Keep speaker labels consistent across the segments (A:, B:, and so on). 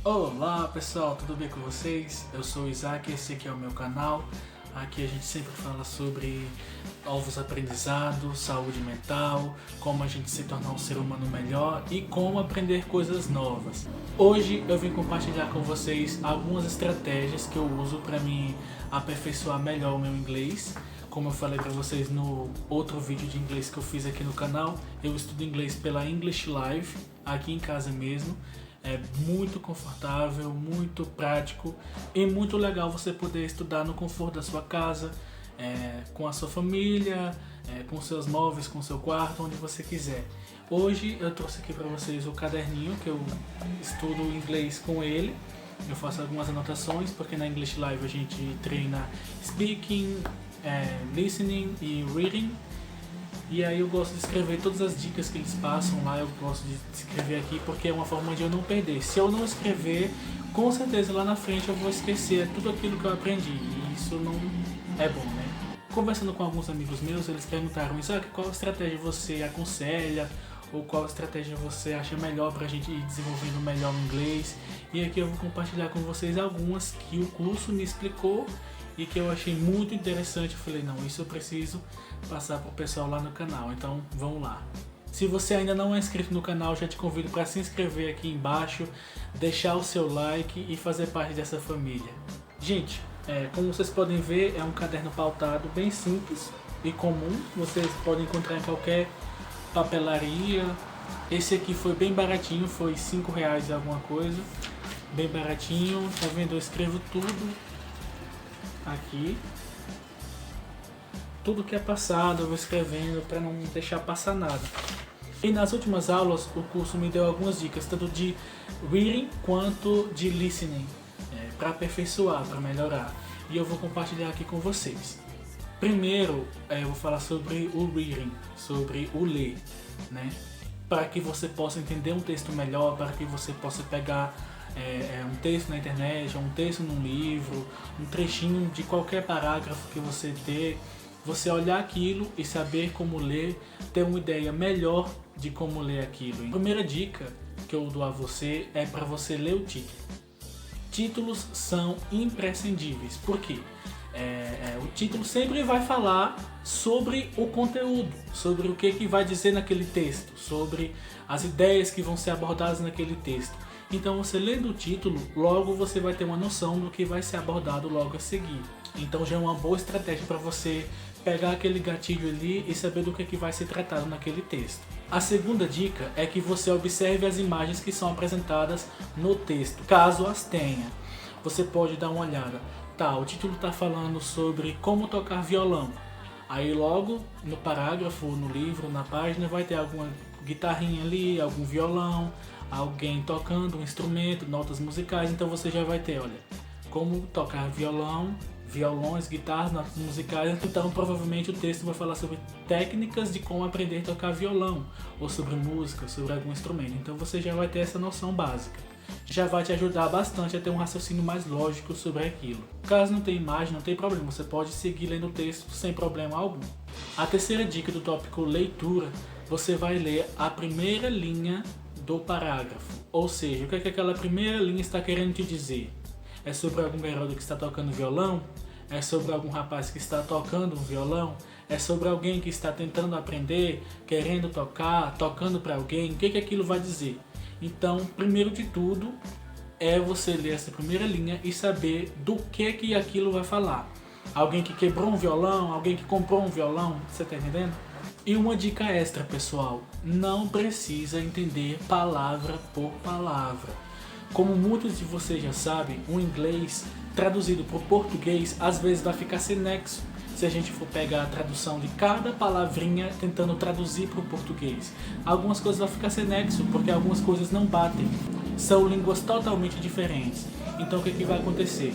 A: Olá pessoal, tudo bem com vocês? Eu sou o Isaac, esse aqui é o meu canal. Aqui a gente sempre fala sobre novos aprendizados, saúde mental, como a gente se tornar um ser humano melhor e como aprender coisas novas. Hoje eu vim compartilhar com vocês algumas estratégias que eu uso para me aperfeiçoar melhor o meu inglês. Como eu falei para vocês no outro vídeo de inglês que eu fiz aqui no canal, eu estudo inglês pela English Live, aqui em casa mesmo. É muito confortável, muito prático e muito legal você poder estudar no conforto da sua casa, com a sua família, com seus móveis, com o seu quarto, onde você quiser. Hoje eu trouxe aqui para vocês o caderninho que eu estudo inglês com ele. Eu faço algumas anotações porque na English Live a gente treina speaking, listening e reading. E aí eu gosto de escrever todas as dicas que eles passam lá, eu gosto de escrever aqui porque é uma forma de eu não perder. Se eu não escrever, com certeza lá na frente eu vou esquecer tudo aquilo que eu aprendi e isso não é bom, né? Conversando com alguns amigos meus, eles perguntaram: Isaac, qual estratégia você aconselha ou qual estratégia você acha melhor pra gente ir desenvolvendo melhor o inglês? E aqui eu vou compartilhar com vocês algumas que o curso me explicou e que eu achei muito interessante. Eu falei, não, isso eu preciso passar pro pessoal lá no canal, então vamos lá. Se você ainda não é inscrito no canal, já te convido para se inscrever aqui embaixo, deixar o seu like e fazer parte dessa família. Gente, como vocês podem ver, é um caderno pautado bem simples e comum, vocês podem encontrar em qualquer papelaria. Esse aqui foi bem baratinho, foi R$5 e alguma coisa, bem baratinho, tá vendo? Eu escrevo tudo aqui, tudo que é passado eu vou escrevendo para não deixar passar nada. E nas últimas aulas o curso me deu algumas dicas, tanto de reading quanto de listening, para aperfeiçoar, para melhorar. E eu vou compartilhar aqui com vocês. Primeiro eu vou falar sobre o reading, sobre o ler, né? Para que você possa entender um texto melhor, para que você possa pegar um texto na internet, um texto num livro, um trechinho de qualquer parágrafo que você ter, você olhar aquilo e saber como ler, ter uma ideia melhor de como ler aquilo. A primeira dica que eu dou a você é para você ler o título. Títulos são imprescindíveis, por quê? O título sempre vai falar sobre o conteúdo, sobre o que vai dizer naquele texto, sobre as ideias que vão ser abordadas naquele texto. Então você lendo o título, logo você vai ter uma noção do que vai ser abordado logo a seguir. Então já é uma boa estratégia para você pegar aquele gatilho ali e saber do que vai ser tratado naquele texto. A segunda dica é que você observe as imagens que são apresentadas no texto, caso as tenha. Você pode dar uma olhada. Tá, o título está falando sobre como tocar violão. Aí logo no parágrafo, no livro, na página, vai ter alguma guitarrinha ali, algum violão, alguém tocando um instrumento, notas musicais. Então você já vai ter, olha, como tocar violão, violões, guitarras, notas musicais. Então provavelmente o texto vai falar sobre técnicas de como aprender a tocar violão, ou sobre música, sobre algum instrumento. Então você já vai ter essa noção básica. Já vai te ajudar bastante a ter um raciocínio mais lógico sobre aquilo. Caso não tenha imagem, não tem problema, você pode seguir lendo o texto sem problema algum. A terceira dica do tópico leitura, você vai ler a primeira linha do parágrafo. Ou seja, o que aquela primeira linha está querendo te dizer? É sobre algum garoto que está tocando violão? É sobre algum rapaz que está tocando um violão? É sobre alguém que está tentando aprender, querendo tocar, tocando para alguém? O que aquilo vai dizer? Então, primeiro de tudo, é você ler essa primeira linha e saber do que aquilo vai falar. Alguém que quebrou um violão, alguém que comprou um violão, você tá entendendo? E uma dica extra, pessoal, não precisa entender palavra por palavra. Como muitos de vocês já sabem, o inglês traduzido para o português às vezes vai ficar sem nexo. Se a gente for pegar a tradução de cada palavrinha tentando traduzir para o português, algumas coisas vão ficar sem nexo, porque algumas coisas não batem. São línguas totalmente diferentes. Então o que vai acontecer?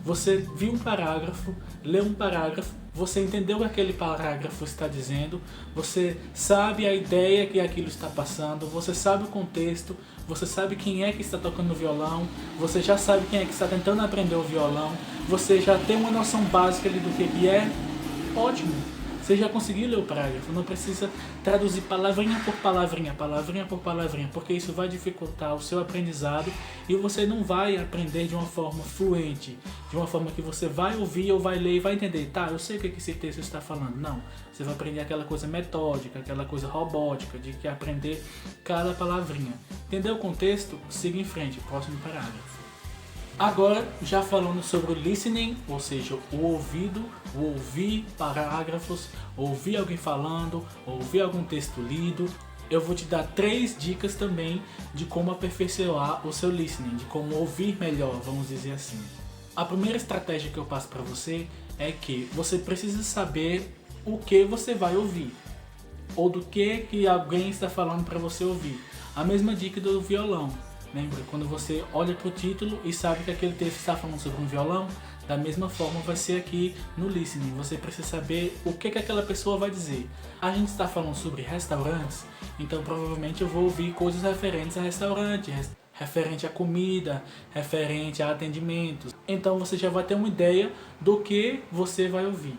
A: Você viu um parágrafo, leu um parágrafo, você entendeu o que aquele parágrafo está dizendo, você sabe a ideia que aquilo está passando, você sabe o contexto, você sabe quem é que está tocando o violão, você já sabe quem é que está tentando aprender o violão, você já tem uma noção básica ali do que é. Ótimo! Você já conseguiu ler o parágrafo, não precisa traduzir palavrinha por palavrinha, porque isso vai dificultar o seu aprendizado e você não vai aprender de uma forma fluente, de uma forma que você vai ouvir ou vai ler e vai entender. Tá, eu sei o que esse texto está falando. Não, você vai aprender aquela coisa metódica, aquela coisa robótica, de que aprender cada palavrinha. Entendeu o contexto? Siga em frente, próximo parágrafo. Agora, já falando sobre o listening, ou seja, o ouvido, o ouvir parágrafos, ouvir alguém falando, ouvir algum texto lido, eu vou te dar 3 dicas também de como aperfeiçoar o seu listening, de como ouvir melhor, vamos dizer assim. A primeira estratégia que eu passo para você é que você precisa saber o que você vai ouvir, ou do que alguém está falando para você ouvir. A mesma dica do violão. Lembra? Quando você olha para o título e sabe que aquele texto está falando sobre um violão, da mesma forma vai ser aqui no listening. Você precisa saber o que aquela pessoa vai dizer. A gente está falando sobre restaurantes, então provavelmente eu vou ouvir coisas referentes a restaurante, referente a comida, referente a atendimentos. Então você já vai ter uma ideia do que você vai ouvir.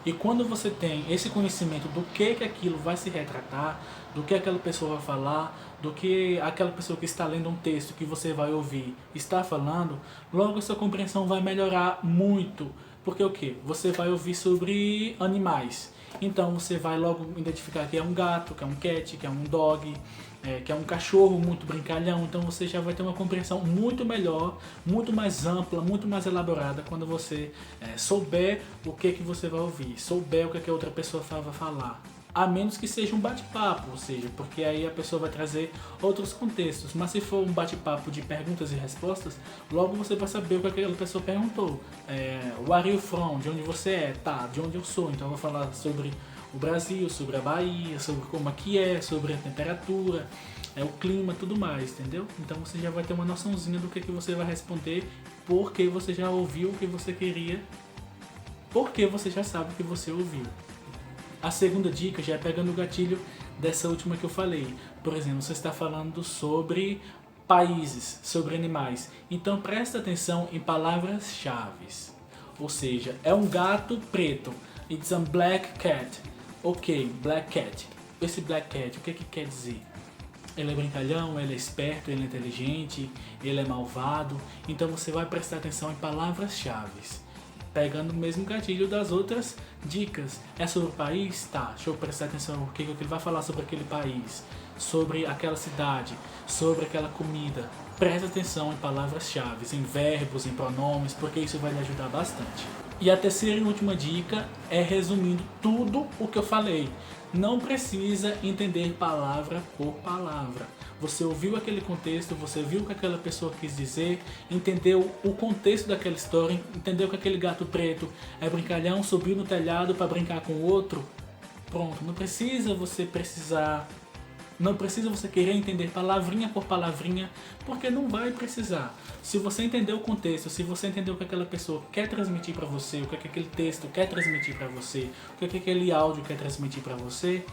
A: E quando você tem esse conhecimento do que aquilo vai se retratar, do que aquela pessoa vai falar, do que aquela pessoa que está lendo um texto que você vai ouvir está falando, logo a sua compreensão vai melhorar muito. Porque o quê? Você vai ouvir sobre animais. Então você vai logo identificar que é um gato, que é um cat, que é um dog, que é um cachorro muito brincalhão. Então você já vai ter uma compreensão muito melhor, muito mais ampla, muito mais elaborada quando você souber o que você vai ouvir, souber o que a outra pessoa vai falar. A menos que seja um bate-papo, ou seja, porque aí a pessoa vai trazer outros contextos. Mas se for um bate-papo de perguntas e respostas, logo você vai saber o que aquela pessoa perguntou. Where are you from? De onde você é? Tá, de onde eu sou. Então eu vou falar sobre o Brasil, sobre a Bahia, sobre como aqui é, sobre a temperatura, o clima, tudo mais, entendeu? Então você já vai ter uma noçãozinha do que você vai responder, porque você já ouviu o que você queria, porque você já sabe o que você ouviu. A segunda dica já é pegando o gatilho dessa última que eu falei. Por exemplo, você está falando sobre países, sobre animais. Então presta atenção em palavras-chave. Ou seja, é um gato preto. It's a black cat. Ok, black cat. Esse black cat, o que quer dizer? Ele é brincalhão, ele é esperto, ele é inteligente, ele é malvado. Então você vai prestar atenção em palavras-chave, pegando o mesmo gatilho das outras dicas. É sobre o país? Tá, deixa eu prestar atenção no que ele vai falar sobre aquele país, sobre aquela cidade, sobre aquela comida. Presta atenção em palavras-chave, em verbos, em pronomes, porque isso vai lhe ajudar bastante. E a terceira e última dica é resumindo tudo o que eu falei. Não precisa entender palavra por palavra. Você ouviu aquele contexto, você viu o que aquela pessoa quis dizer, entendeu o contexto daquela história, entendeu que aquele gato preto é brincalhão, subiu no telhado para brincar com o outro. Pronto, não precisa você querer entender palavrinha por palavrinha, porque não vai precisar. Se você entender o contexto, se você entender o que aquela pessoa quer transmitir para você, o que aquele texto quer transmitir para você, o que aquele áudio quer transmitir para você,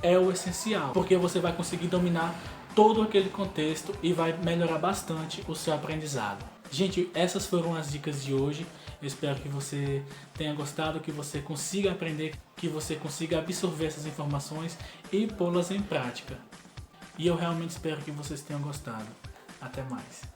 A: é o essencial, porque você vai conseguir dominar todo aquele contexto e vai melhorar bastante o seu aprendizado. Gente, essas foram as dicas de hoje. Eu espero que você tenha gostado, que você consiga aprender, que você consiga absorver essas informações e pô-las em prática. E eu realmente espero que vocês tenham gostado. Até mais.